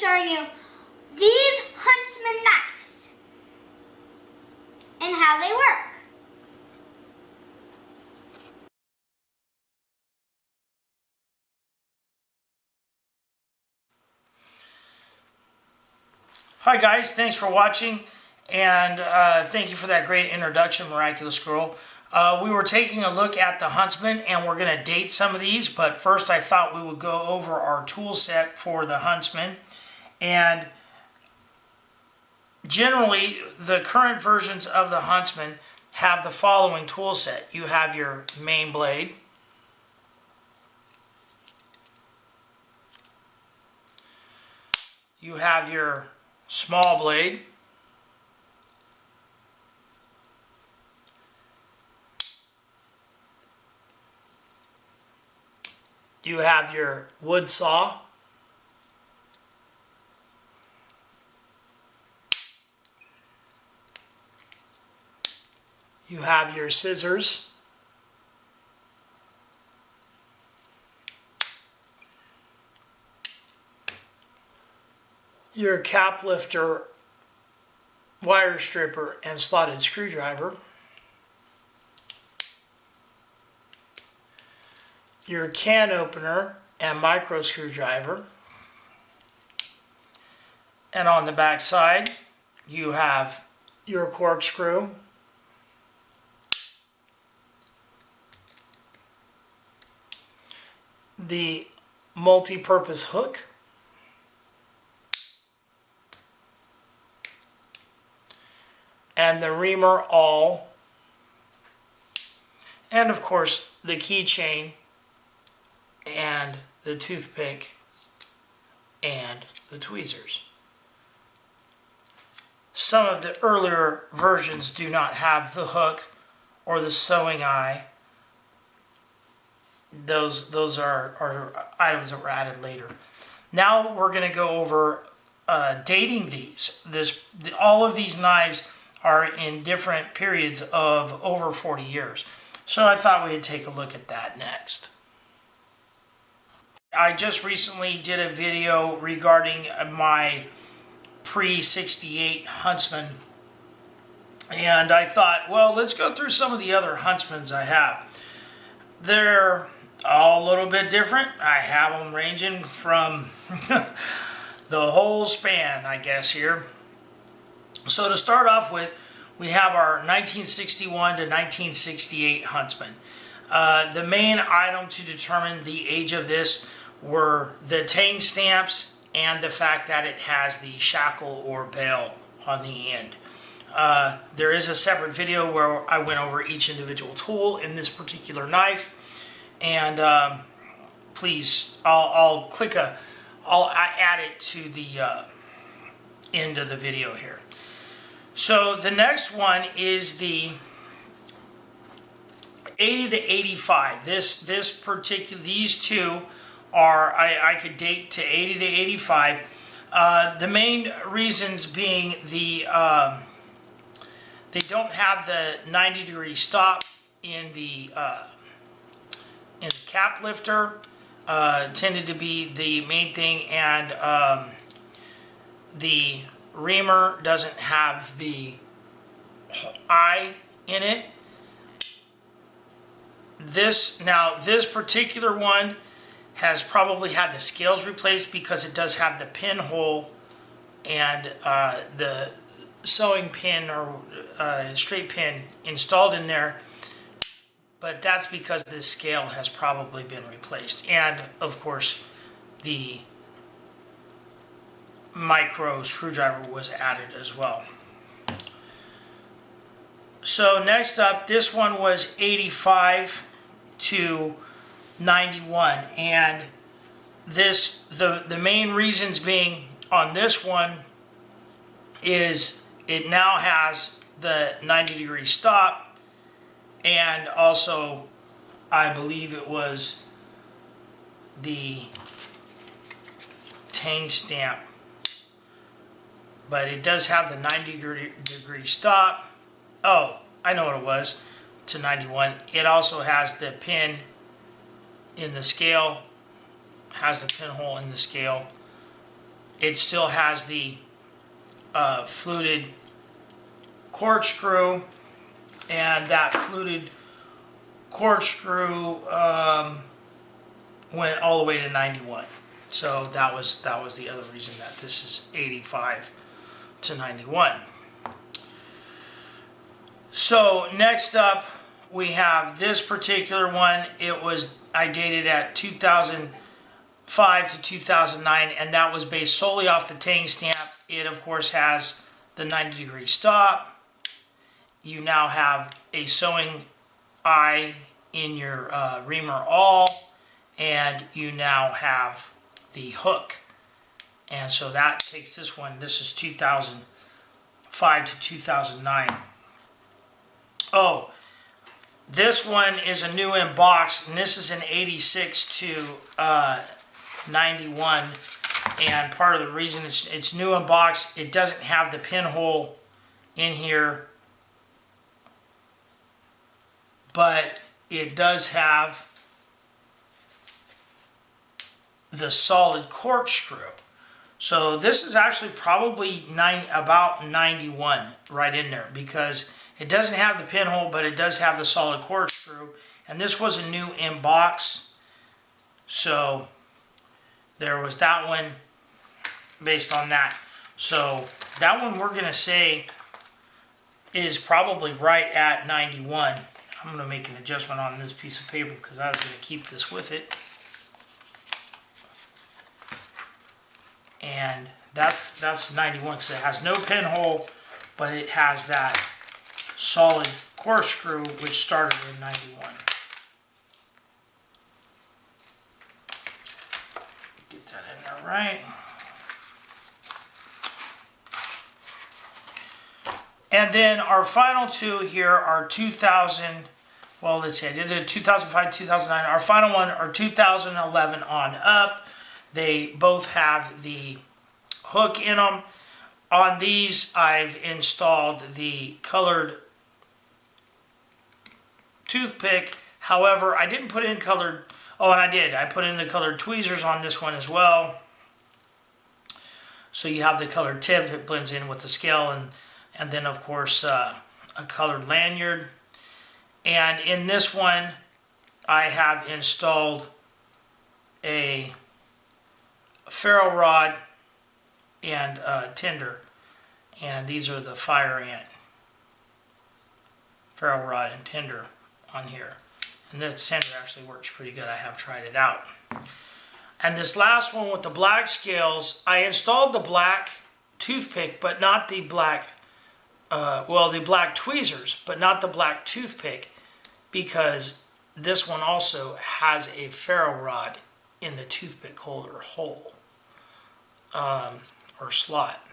showing you these Huntsman knives and how they work. Hi guys, thanks for watching, and thank you for that great introduction, Miraculous Girl. We were taking a look at the Huntsman, and we're going to date some of these, but first I thought we would go over our tool set for the Huntsman. And generally, the current versions of the Huntsman have the following tool set. You have your main blade, you have your small blade, you have your wood saw, you have your scissors, your cap lifter, wire stripper, and slotted screwdriver, your can opener and micro screwdriver, and on the back side you have your corkscrew, the multi-purpose hook, and the reamer awl, and of course the keychain and the toothpick and the tweezers. Some of the earlier versions do not have the hook or the sewing eye. Those are items that were added later. Now we're going to go over dating these. All of these knives are in different periods of over 40 years. So I thought we'd take a look at that next. I just recently did a video regarding my pre-68 Huntsman, and I thought, well, let's go through some of the other Huntsmans I have. They're all a little bit different. I have them ranging from the whole span, I guess, here. So to start off with, we have our 1961 to 1968 Huntsman. The main item to determine the age of this were the tang stamps and the fact that it has the shackle or bell on the end. There is a separate video where I went over each individual tool in this particular knife, and please, I'll add it to the end of the video here. So the next one is the 80 to 85. These two are, I could date to 80 to 85. The main reasons being they don't have the 90-degree stop in the cap lifter, tended to be the main thing, and the reamer doesn't have the eye in it. This particular one has probably had the scales replaced because it does have the pinhole and the sewing pin or straight pin installed in there, but that's because the scale has probably been replaced, and of course the micro screwdriver was added as well. So next up, this one was 85 to 91, and the main reasons being on this one is it now has the 90-degree stop, and also I believe it was the tang stamp, but it does have the 90-degree stop. Oh, I know what it was, to 91. It also has the pin in the scale, has the pinhole in the scale, it still has the fluted corkscrew, and that fluted corkscrew went all the way to 91. So that was the other reason that this is 85 to 91. So next up we have this particular one. I dated at 2005 to 2009, and that was based solely off the tang stamp. It of course has the 90-degree stop. You now have a sewing eye in your reamer awl, and you now have the hook. And so that takes this one. This is 2005 to 2009. Oh, this one is a new in box, and this is an 86 to 91. And part of the reason it's new in box, it doesn't have the pinhole in here, but it does have the solid corkscrew. So this is actually probably about 91 right in there, because it doesn't have the pinhole, but it does have the solid corkscrew. And this was a new in box. So there was that one based on that. So that one we're going to say is probably right at 91. I'm going to make an adjustment on this piece of paper because I was going to keep this with it. And that's 91 because it has no pinhole, but it has that solid corkscrew which started in 91. Get that in there right. And then our final two here are 2000, well, let's see, I did a 2005, 2009. Our final one are 2011 on up. They both have the hook in them. On these, I've installed the colored toothpick. However, I didn't put in colored, oh, and I did. I put in the colored tweezers on this one as well. So you have the colored tip that blends in with the scale, and then, of course, a colored lanyard. And in this one, I have installed a ferro rod and tinder. And these are the fire ant ferro rod and tinder on here. And the tinder actually works pretty good. I have tried it out. And this last one with the black scales, I installed the black toothpick, but not the black the black tweezers, but not the black toothpick, because this one also has a ferro rod in the toothpick holder hole or slot.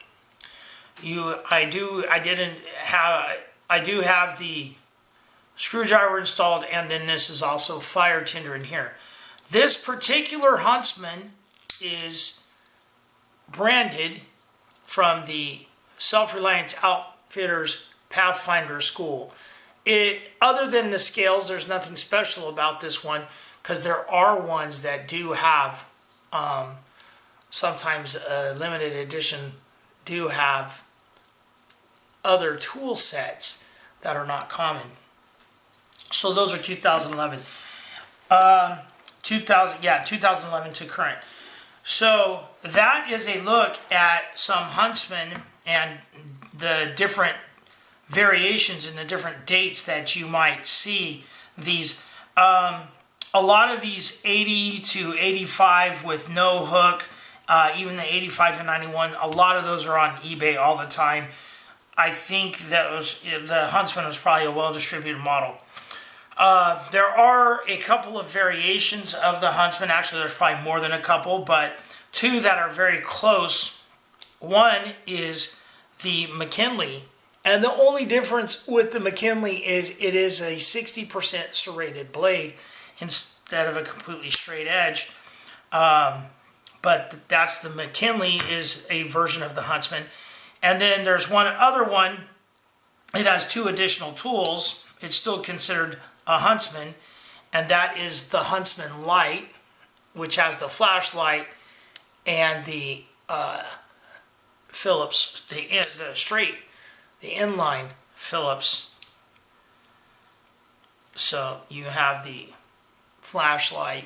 I do have the screwdriver installed, and then this is also fire tinder in here. This particular Huntsman is branded from the Self-Reliance Outfitters Pathfinder School. Other than the scales, there's nothing special about this one, because there are ones that do have, sometimes a limited edition, do have other tool sets that are not common. So those are 2011. 2011 to current. So that is a look at some Huntsman and the different variations and the different dates that you might see these. A lot of these 80 to 85 with no hook, even the 85 to 91, a lot of those are on eBay all the time. I think that the Huntsman was probably a well-distributed model. There are a couple of variations of the Huntsman. Actually, there's probably more than a couple, but two that are very close. One is the McKinley, and the only difference with the McKinley is it is a 60% serrated blade instead of a completely straight edge. But that's the McKinley, is a version of the Huntsman. And then there's one other one. It has two additional tools. It's still considered a Huntsman, and that is the Huntsman Light, which has the flashlight and the Phillips, the inline Phillips. So you have the flashlight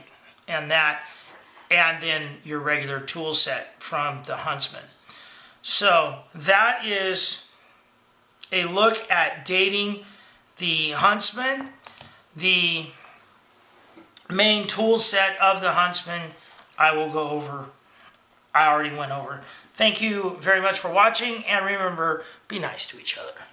and that, and then your regular tool set from the Huntsman. So that is a look at dating the Huntsman. The main tool set of the Huntsman I already went over. Thank you very much for watching, and remember, be nice to each other.